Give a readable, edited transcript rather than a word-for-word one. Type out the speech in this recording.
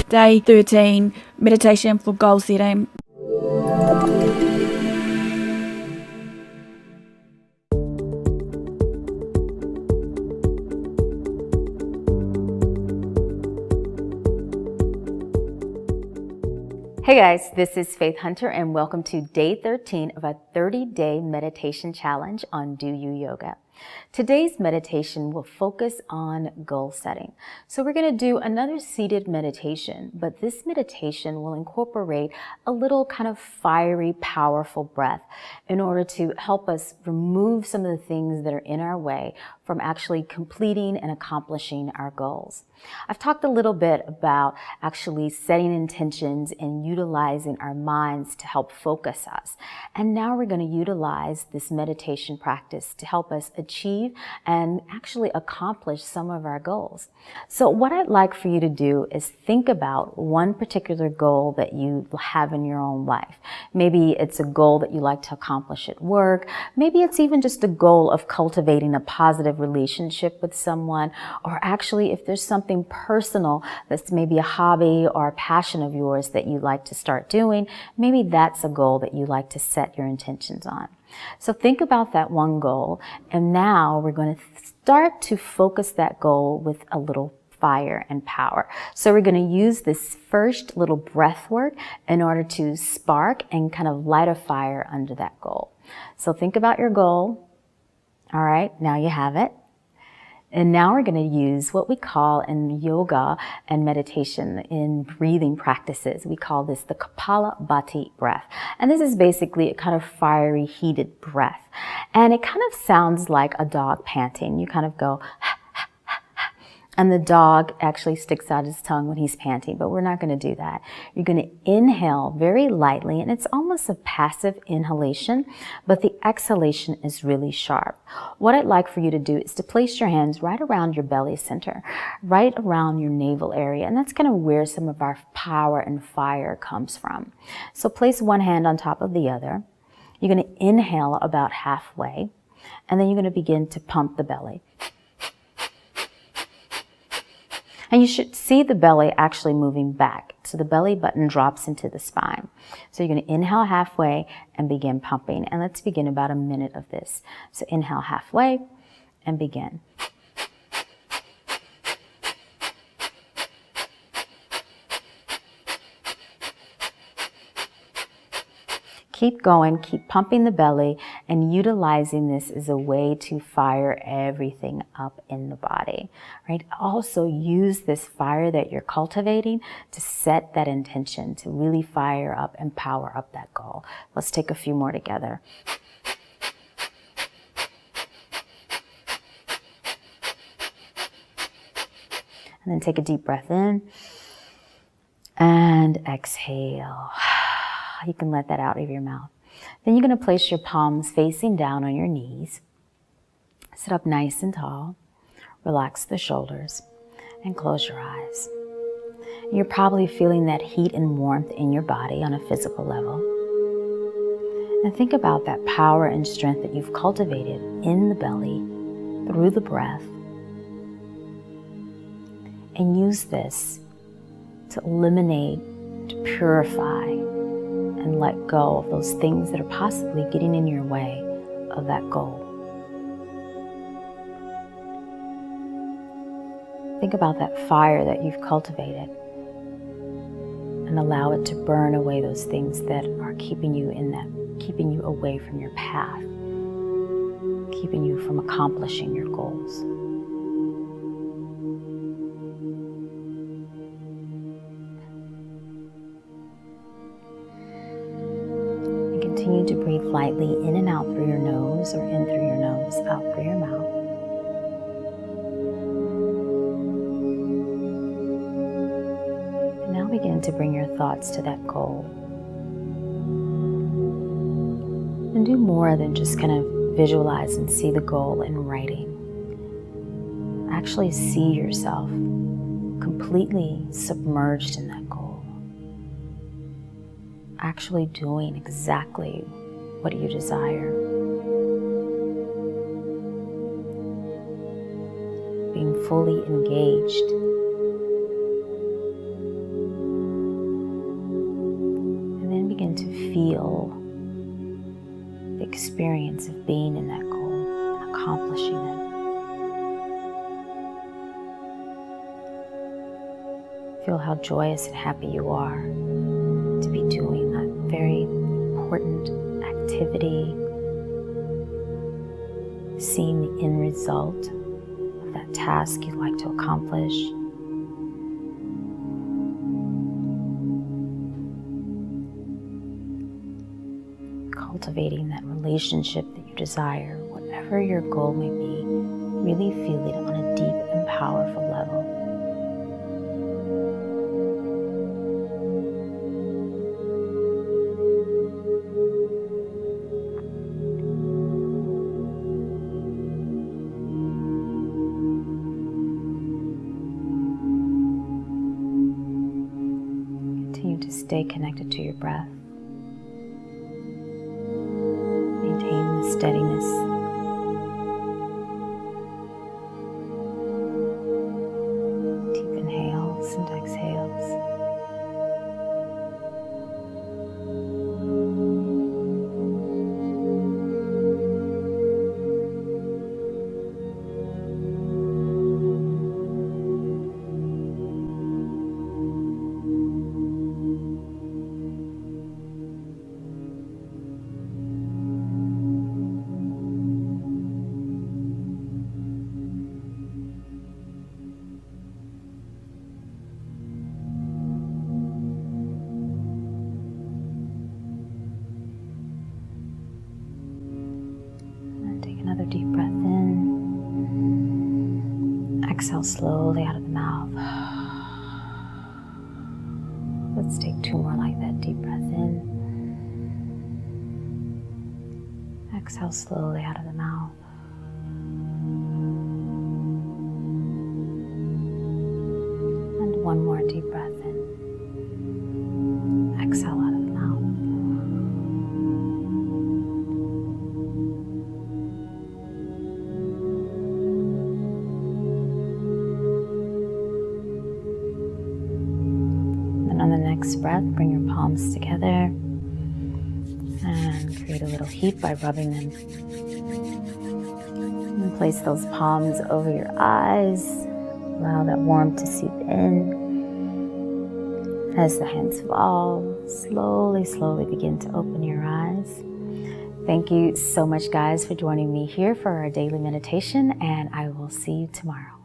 Day 13, meditation for goal setting. Hey guys, this is Faith Hunter and welcome to day 13 of a 30-day meditation challenge on Do You Yoga. Today's meditation will focus on goal setting. So we're going to do another seated meditation, but this meditation will incorporate a little kind of fiery, powerful breath in order to help us remove some of the things that are in our way from actually completing and accomplishing our goals. I've talked a little bit about actually setting intentions and utilizing our minds to help focus us. And now we're going to utilize this meditation practice to help us achieve and actually accomplish some of our goals. So what I'd like for you to do is think about one particular goal that you have in your own life. Maybe it's a goal that you like to accomplish at work. Maybe it's even just a goal of cultivating a positive relationship with someone, or actually if there's something personal that's maybe a hobby or a passion of yours that you like to start doing, maybe that's a goal that you like to set your intentions on. So think about that one goal, and now we're going to start to focus that goal with a little fire and power. So we're going to use this first little breath work in order to spark and kind of light a fire under that goal. So think about your goal. All right, now you have it. And now we're going to use what we call in yoga and meditation in breathing practices. We call this the Kapalabhati breath. And this is basically a kind of fiery, heated breath. And it kind of sounds like a dog panting. You kind of go, and the dog actually sticks out his tongue when he's panting, but we're not going to do that. You're going to inhale very lightly, and it's almost a passive inhalation, but the exhalation is really sharp. What I'd like for you to do is to place your hands right around your belly center, right around your navel area, and that's kind of where some of our power and fire comes from. So place one hand on top of the other. You're going to inhale about halfway, and then you're going to begin to pump the belly. And you should see the belly actually moving back. So the belly button drops into the spine. So you're going to inhale halfway and begin pumping. And let's begin about a minute of this. So inhale halfway and begin. Keep going, keep pumping the belly, and utilizing this as a way to fire everything up in the body, right? Also use this fire that you're cultivating to set that intention, to really fire up and power up that goal. Let's take a few more together. And then take a deep breath in and exhale. You can let that out of your mouth. Then you're going to place your palms facing down on your knees. Sit up nice and tall. Relax the shoulders and close your eyes. You're probably feeling that heat and warmth in your body on a physical level. And think about that power and strength that you've cultivated in the belly through the breath. And use this to eliminate, to purify, and let go of those things that are possibly getting in your way of that goal. Think about that fire that you've cultivated and allow it to burn away those things that are keeping you away from your path, keeping you from accomplishing your goals. Continue to breathe lightly in and out through your nose, or in through your nose, out through your mouth. And now begin to bring your thoughts to that goal. And do more than just kind of visualize and see the goal in writing. Actually see yourself completely submerged in that goal. Actually doing exactly what you desire. Being fully engaged. feel the experience of being in that goal and accomplishing it. Feel how joyous and happy you are to be doing that very important activity, seeing the end result of that task you'd like to accomplish. Cultivating that relationship that you desire, whatever your goal may be, really feel it on a deep and powerful level. Continue to stay connected to your breath. Maintain the steadiness. Deep inhales and exhales. Another deep breath in. Exhale slowly out of the mouth. Let's take 2 more like that. Deep breath in. Exhale slowly out of the mouth. And 1 more deep breath in. Exhale out of the mouth. On the next breath, bring your palms together and create a little heat by rubbing them. And place those palms over your eyes. Allow that warmth to seep in. As the hands fall, slowly begin to open your eyes. Thank you so much, guys, for joining me here for our daily meditation, and I will see you tomorrow.